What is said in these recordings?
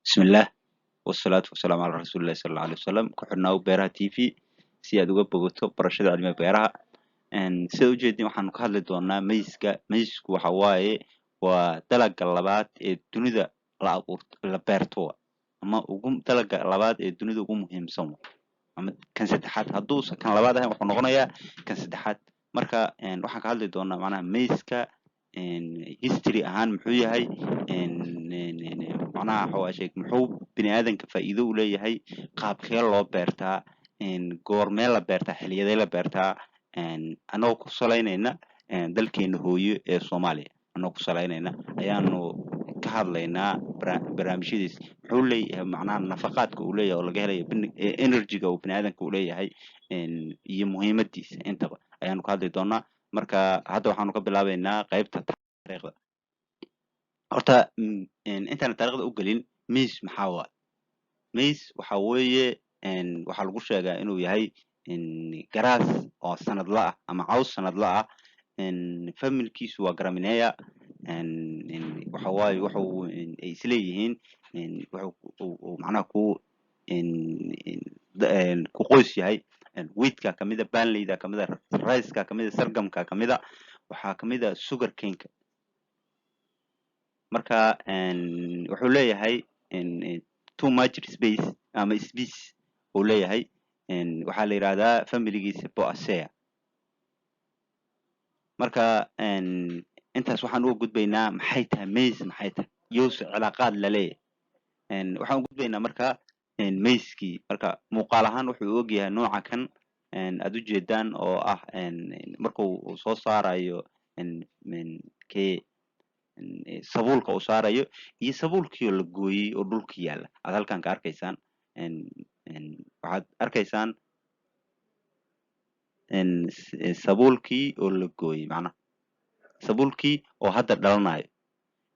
بسم الله والصلاة والسلام على رسول الله صلى الله عليه وسلم كحرنا بيرها تي في سياد uga bogato barashada cilmiga beeraha sida ujeedin waxaan ka hadli doonaa maysku waxa waaye waa dalagga labaad ee dunida la beerto ama dalagga labaad ee dunida ugu muhiimsan ama kan saddexaad hadduu kan labaad ahayn wuxuu noqonayaa kan saddexaad marka waxaan ka hadli doonaa macnaha mayska history ahaan muxuu yahay macnaha waxa sheeg muxuu bini aadanka faa'iido u leeyahay qaabkee loo beertaa goormee la beertaa xilliyadee la beertaa anagoo ku salaynayna dalkeena hooyo ee Soomaaliya anagoo ku salaynayna ayaanu ka hadlaynaa barnaamijyadiis muxuu leeyahay macnaha nafaqaadka uu leeyahay oo laga helayo energy-ga uu bini aadanka u leeyahay iyo muhiimadiisa intaba ayaanu ka hadli doonaa marka hadda waxaanu ka bilaabaynaa qaybta taariikhda horta intaan taariikhda u galin maize maxaa waa maize waxa weeye waxa lagu sheegaa inuu yahay garaas oo sanadla ah ama caws sanadla ah familkiisu waa gramineya waxa waaye wuxuu ay isleeyihiin wuxuu macnaha ku qoys yahay wheatka kamida barleyda kamida rice-ka kamida sargamka kamida waxaa kamida sugar cane-ka marka wuxuu leeyahay too much space ama space uu leeyahay waxaa la yiraahdaa familigiisa Boaceae marka intaas waxaan uga gudbaynaa maxay tahay maize maxay tahay yoos cilaaqaad la leeyahay waxaan uga gudbaynaa marka maize-kii marka muuqaal ahaan wuxuu og yahay nooca kan aad u jeedaan oo ah markuu soo saarayo sabuulka uu saarayo iyo sabuulkii oo la gooyay oo dhulka yaala aad halkan ka arkaysaan waxaad arkaysaan sabuulkii oo la gooyay macnaha sabuulkii oo hadda dhalanayo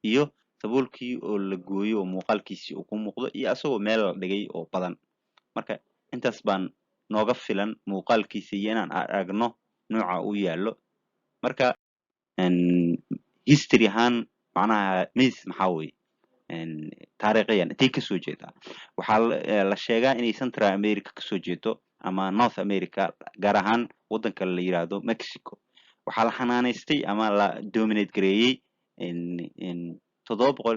iyo sabuulkii oo la gooyay oo muuqaalkiisii uu ku muuqdo iyo asagoo meel la dhigay oo badan marka intaas baan nooga filan muuqaalkiisa iyo inaan aragno nooca uu yaalo marka history ahaan macnaha maize maxaa weeye taariikhiyan intay kasoo jeedaa waxaa la sheegaa inay Central America kasoo jeedo ama North America gaar ahaan waddanka la yiraahdo Mexico waxaa la xanaanaystay ama la dominate gareeyay 700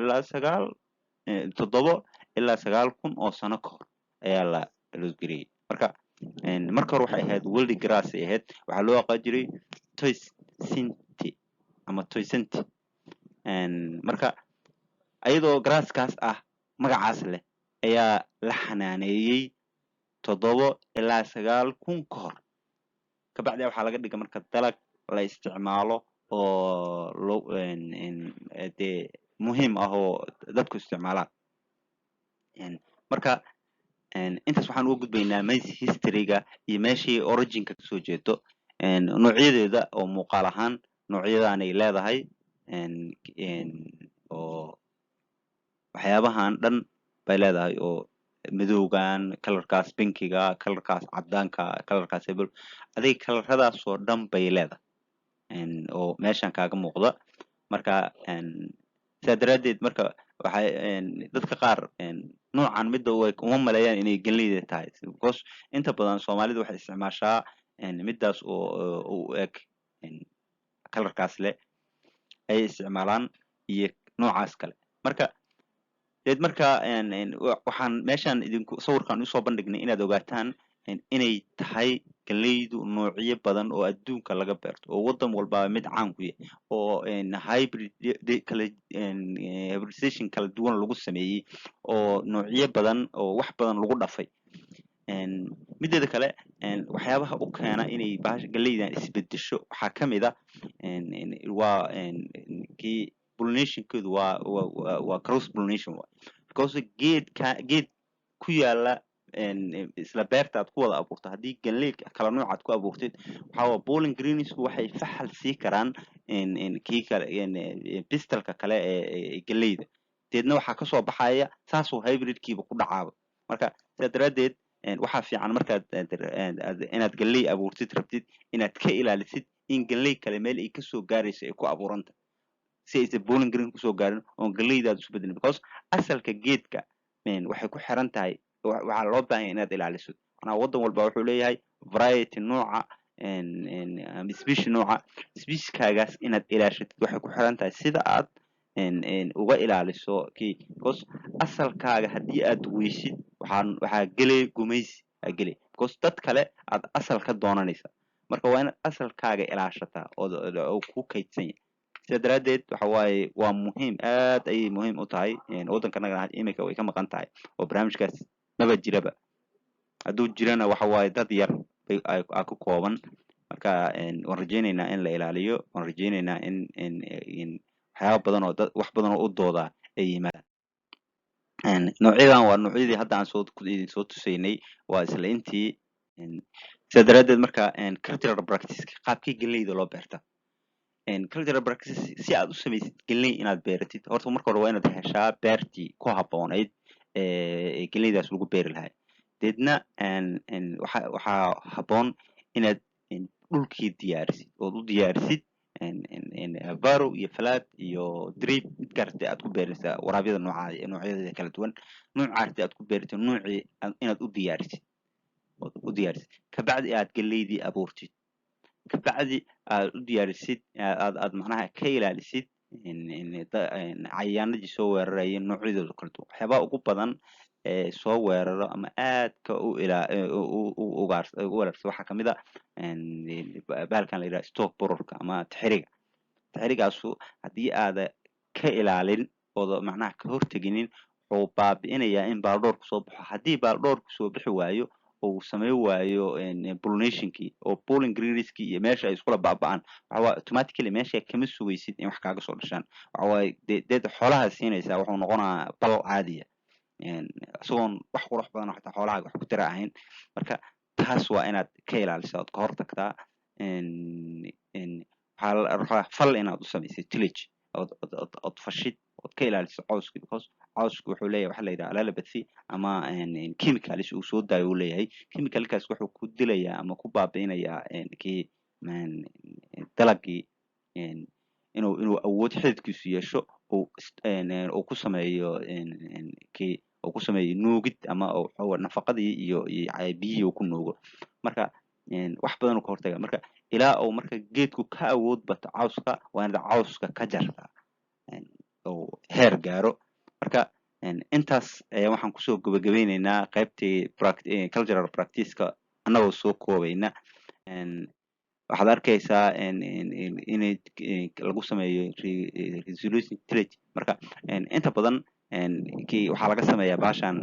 ilaa 9,000 oo sano ka hor ayaa la gareeyay marka hore waxay ahayd wild grass ay ahayd waxaa loo aqoon jiray toisenti ama toisenti marka ayadoo grasskaas ah magacaas leh ayaa la xanaaneeyay 7 ilaa 9,000 ka hor kabacdi waxaa laga dhigay marka dalag la isticmaalo oo muhiim ah oo dadku isticmaalaan marka intaas waxaan uga gudbaynaa maize history-ga iyo meeshii origin-ka kasoo jeedo noocyadeeda oo muuqaal ahaan noocyadan ay leedahay oo waxyaabahan dhan bay leedahay oo madowgan kalarkaas pinkiga kalarkaas cadaanka kalarkaas hebel adiga kalaradaas oo dhan bay leedahay oo meeshan kaaga muuqda marka sidaa daraaddeed marka waxay dadka qaar noocan midda uma maleeyaan inay galleyda tahay because inta badan Soomaalidu waxay isticmaashaa middaas oo u eg kalarkaas leh ay isticmaalaan iyo noocaas kale marka waxaan meeshan idinku sawirkan u soo bandhignay inaad ogaataan inay tahay galleydu noocyo badan oo adduunka laga beerto oo waddan walba mid caan ku yahay oo hybridization kala duwan lagu sameeyay oo noocyo badan oo wax badan lagu dhafay mideeda kale waxyaabaha u keena inay galleydan isbedesho waxaa kamid ah waa kii pollination-koodu waa cross pollination because geed ku yaala isla beerta aad ku wada abuurto haddii galley kala nooc aad ku abuurtid waxaa pollen greens waxay faxal sii karaan kii kale pistalka kale ee galleyda deedna waxaa kasoo baxaya saasoo hybrid-kiiba ku dhacaaba marka sidaa daraaddeed waxaa fiican markaad inaad galley abuurtid rabtid inaad ka ilaalisid in galley kale meel ay kasoo gaarayso ay ku abuuranta si aysan pollen green kusoo gaarin oo galleydaad isu bedelin because asalka geedka waxay ku xiran tahay waxaa loo baahan yahay inaad ilaaliso macnaha waddan walba wuxuu leeyahay variety nooca ama species nooca specieskaagaas inaad ilaashatid waxay ku xiran tahay sida aad uga ilaaliso because asalkaaga haddii aad weysid waxaa gelay gumaysi aa gelay because dad kale aad asal ka doonanaysa marka waa inaad asalkaaga ilaashataa oo ku kaydsan yahay sida daraaddeed waxa waaye waa muhiim aad ayay muhiim u tahay waddankanagana iminka way ka maqan tahay oo barnaamijkaas maba jiraba hadduu jirana waxa waaye dad yar aa ku kooban marka waan rajaynaynaa in la ilaaliyo waan rajaynaynaa in waxyaaba badan oo wax badan oo u doodaa ay yimaadaan noocyadan waa noocyadii hadda aan idin soo tusaynay waa isla intii sida daraaddeed marka cultural practice qaabkii galleyda loo beerta cultural practice si aad u samaysid galley inaad beeratid horta marka hore waa inaad heshaa beertii ku habboonayd galleydaas lagu beeri lahaa deedna waxaa habboon inaad dhulkii diyaarisid ood u diyaarisid baro iyo falaad iyo drip mid gaartay aad ku beeraysaa waraabyada noocyadeeda kala duwan noocaartay aad ku beertay noocii inaad u diyaarisid kabacdi aad galleydii abuurtid kabacdi aad u diyaarisid aad macnaha ka ilaalisid cayayaanadii soo weeraraya noocyadooda kala duwan waxyaabaha ugu badan soo weeraro ama aadka u weerarsa waxaa kamid a bahalkan la yidhaha stock bororka ama tixirigaasu haddii aada ka ilaalin ooda macnaha ka horteginin wuxuu baabi'inayaa in baaldhoorku soo baxo haddii baaldhoorku soo bixi waayo uu sameyn waayo pollinationkii oo pollen greenskii iyo meesha ay iskula baaba'aan waxawaa automatically meesha kama sugaysid in wax kaaga soo dhashaan waxawaaye deed xoolaha siinaysaa wuxuu noqonayaa bal caadiya isagoon wax qurux badan xataa xoolahaaga wax ku tira ahayn marka taas waa inaad ka ilaalisaa ood ka hortagtaa waxaa la rabaa fal inaad u samaysid tillage ood fashid ood ka ilaaliso cawska because cawsku wuxuu leeyahay waxa la yidhaha alalabathi ama chemicals uu soo daayo uu leeyahay chemicalkaas wuxuu ku dilayaa ama ku baabi'inayaa kii dalagii inuu awood xididkiisu yeesho uu ku sameeyo kii uu ku sameeyo nuugid ama nafaqadii iyo biyihii uu ku nuugo marka wax badan uu ka hortaga marka ilaa uu marka geedku ka awood bato cawska waa inaad cawska ka jartaa uu heer gaaro marka intaas ayaa waxaan kusoo gabagabeyneynaa qaybtii cultural practice-ka annagoo soo koobayna waxaad arkaysaa in lagu sameeyo resolution tillage marka inta badan waxaa laga sameeyaa baashan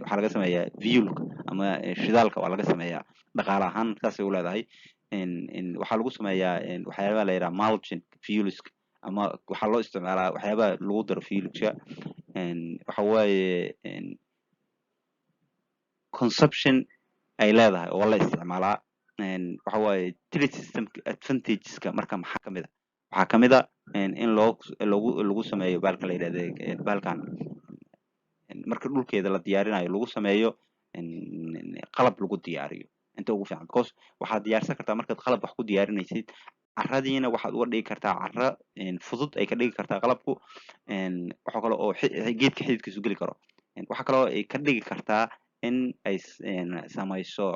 waxaa laga sameeyaa fuelka ama shidaalka waa laga sameeyaa dhaqaale ahaan saasay u leedahay waxaa lagu sameeyaa waxyaabaha la yidhaha mulching fuelska ama waxaa loo isticmaalaa waxyaabaha lagu daro fuelka waxa waaye consumption ay leedahay oo la isticmaalaa waxa waaye tillage system advantageska marka maxaa kamid a waxaa kamid a in lagu sameeyo bahalkan la yidhahda bahalkan marka dhulkeeda la diyaarinayo lagu sameeyo qalab lagu diyaariyo inta ugu fiican because waxaad diyaarsan kartaa markaad qalab wax ku diyaarinaysid carradiina waxaad uga dhigi kartaa carro fudud ay ka dhigi kartaa qalabku waxa kale oo geedka xididkiisu geli karo waxa kale oo ay ka dhigi kartaa in ay samayso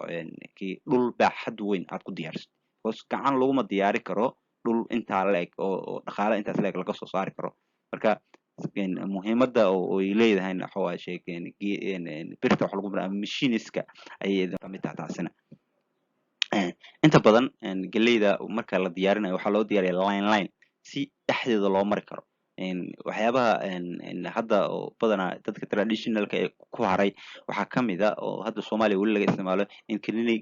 dhul baaxad weyn aad ku diyaarsid because gacan laguma diyaari karo dhul intaa la eg oo dhaqaale intaas la eg laga soo saari karo marka muhiimadda oo ay leedahay waxa waa sheegeen birta wax lagu bilaabo machiniska ayay kamid tahay taasina inta badan galleyda marka la diyaarinayo waxaa loo diyaariyaa line si dhexdeeda loo mari karo waxyaabaha hadda oo badanaa dadka traditionalka ee ku haray waxaa kamid a oo hadda Soomaaliya weli laga isticmaalo in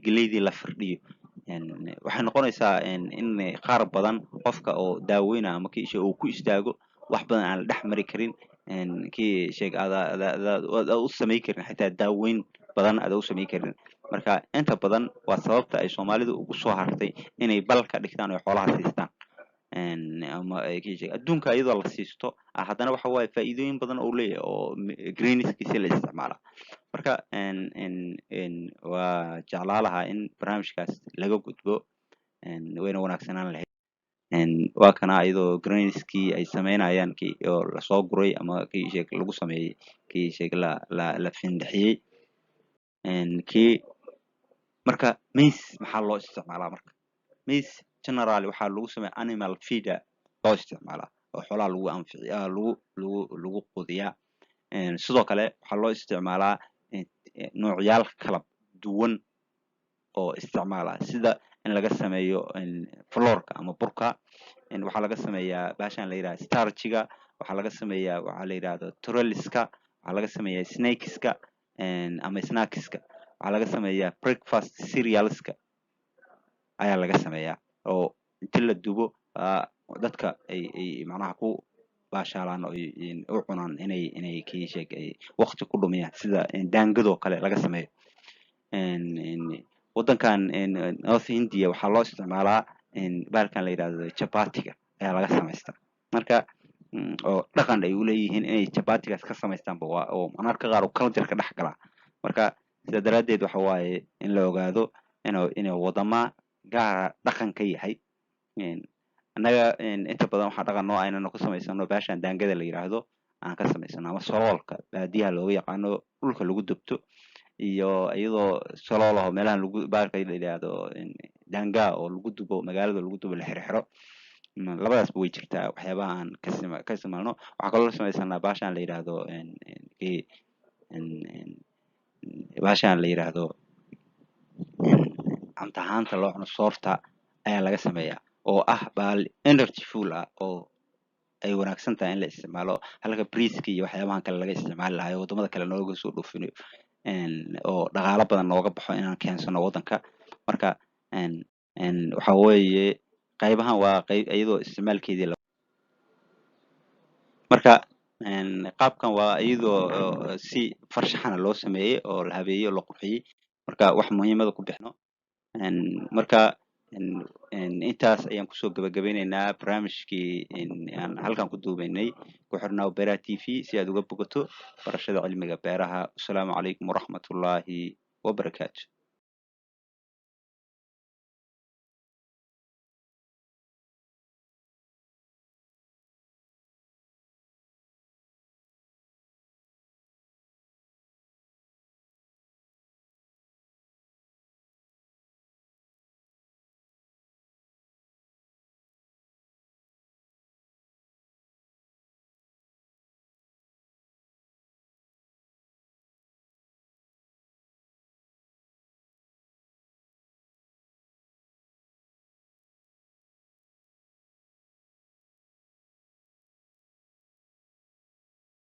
galeydii la firdhiyo waxay noqonaysaa in qaar badan qofka oo daaweyna ama kiisha uu ku istaago wax badan aan la dhex mari karin kii sheeg aad u samey karin xitaa daaweyn badan aad u samey karin marka inta badan waa sababta ay Soomaalidu ugu soo hartay inay balka dhigtaan oo xoolaha siistaan ama adduunka iyadoo la siisto haddana waxa waaye faa'iidooyin badan oo leeyahay oo greenskiisa la isticmaala marka waa jeclaa lahaa in barnaamijkaas laga gudbo wayna wanaagsanaan lahayd waa kana ayadoo grainskii ay sameynayaan kii oo lasoo guray ama kii sheeg lagu sameeyey kii sheeg la findixiyey kii marka maize maxaa loo isticmaalaa marka maize generally waxaa lagu sameeyaa animal feeder loo isticmaalaa oo xoolaha lagu anficiyaa lagu quudiyaa sidoo kale waxaa loo isticmaalaa noocyaal kala duwan oo isticmaala sida in laga sameeyo floorka ama burka waxaa laga sameeyaa baashan la yiraahdo starchiga waxaa laga sameeyaa waxaa la yiraahdo trelliska waxaa laga sameeyaa snakeska ama snackska waxaa laga sameeyaa breakfast cerealska ayaa laga sameeyaa oo inta la dubo dadka ay macnaha ku baashaalaan oo u cunaan inay kii sheeg waqti ku dhumiyaan sida daangadoo kale laga sameeyo wadankan North India waxaa loo isticmaalaa baalkan la yiraahdo chapatiga ayaa laga samaystaa marka oo dhaqan ay u leeyihiin inay chapatigaas ka samaystaan oo mararka qaar oo culture-ka dhex gala marka sida daraadeed waxa waaye in la ogaado inuu wadama gaar dhaqan ka yahay annaga inta badan waxaa dhaqan noo aynana ku samaysano baashan daangada la yiraahdo aan ka samaysano ama soloolka baadiyaha looga yaqaano dhulka lagu dubto iyo iyadoo soloolaho meelahan lagu baalka la yiraahdo daanga oo lagu dubo magaalada lagu dubo la xirxiro labadaasba way jirtaa waxyaabaha aan ka samayno waxaa kaloo la samaysanaa baashan la yiraahdo baashan la yiraahdo amtahaanta loo cuno soorta ayaa laga sameeyaa oo ah baal energy full ah oo ay wanaagsan tahay in la isticmaalo halka briiska iyo waxyaabahan kale laga isticmaali lahayo wadamada kale nooga soo dhoofinayo oo dhaqaalo badan nooga baxo inaan keensano wadanka marka waxa weeye qaybahan waa qayb iyadoo isticmaalkeedii marka qaabkan waa iyadoo si farshaxana loo sameeyey oo la habeeyey oo la qurxiyey marka wax muhiimada ku bixno marka intaas ayaan kusoo gabagabeynaynaa barnaamijkii aan halkan ku duubaynay ku xirnaa Beeraha TV si aad uga bogato barashada cilmiga beeraha. Assalaamu calaykum waraxmatullaahi wabarakaatu.